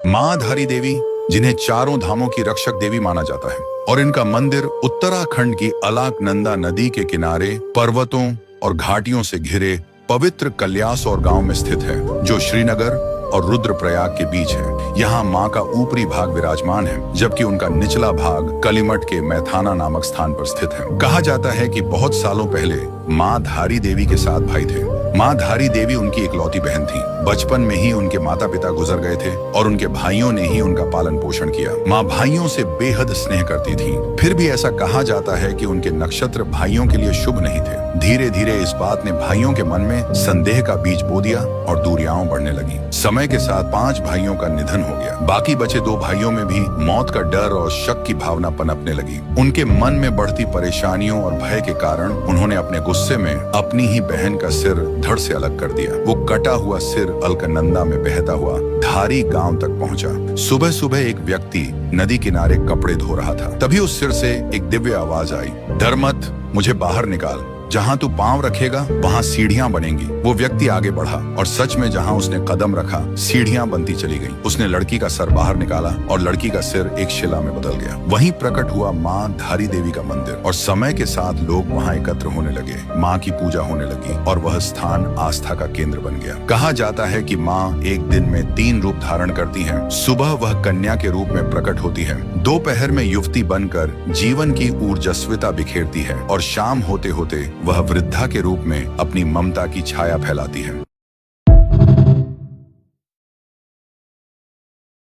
माँ धारी देवी, जिन्हें चारों धामों की रक्षक देवी माना जाता है, और इनका मंदिर उत्तराखंड की अलकनंदा नदी के किनारे पर्वतों और घाटियों से घिरे पवित्र कल्यासौर गांव में स्थित है, जो श्रीनगर और रुद्रप्रयाग के बीच है। यहाँ माँ का ऊपरी भाग विराजमान है, जबकि उनका निचला भाग कलिमठ के मैथाना नामक स्थान पर स्थित है। कहा जाता है कि बहुत सालों पहले माँ धारी देवी के 7 भाई थे। माँ धारी देवी उनकी इकलौती बहन थी। बचपन में ही उनके माता पिता गुजर गए थे और उनके भाइयों ने ही उनका पालन पोषण किया। माँ भाइयों से बेहद स्नेह करती थी। फिर भी ऐसा कहा जाता है कि उनके नक्षत्र भाइयों के लिए शुभ नहीं थे। धीरे धीरे इस बात ने भाइयों के मन में संदेह का बीज बो दिया और दूरियां बढ़ने लगी। समय के साथ 5 भाइयों का निधन हो गया। बाकी बचे 2 भाइयों में भी मौत का डर और शक की भावना पनपने लगी। उनके मन में बढ़ती परेशानियों और भय के कारण उन्होंने अपने गुस्से में अपनी ही बहन का सिर धड़ से अलग कर दिया। वो कटा हुआ सिर अलकनंदा में बहता हुआ धारी गांव तक पहुंचा। सुबह सुबह एक व्यक्ति नदी किनारे कपड़े धो रहा था। तभी उस सिर से एक दिव्य आवाज आई, डर मत, मुझे बाहर निकाल। जहां तू पांव रखेगा वहां सीढ़ियां बनेंगी। वो व्यक्ति आगे बढ़ा और सच में जहां उसने कदम रखा सीढ़ियां बनती चली गईं। उसने लड़की का सर बाहर निकाला और लड़की का सिर एक शिला में बदल गया। वहीं प्रकट हुआ माँ धारी देवी का मंदिर और समय के साथ लोग वहां एकत्र होने लगे। माँ की पूजा होने लगी और वह स्थान आस्था का केंद्र बन गया। कहा जाता है कि माँ एक दिन में 3 रूप धारण करती है। सुबह वह कन्या के रूप में प्रकट होती है, दोपहर में युवती बनकर जीवन की ऊर्जस्विता बिखेरती है और शाम होते होते वह वृद्धा के रूप में अपनी ममता की छाया फैलाती है।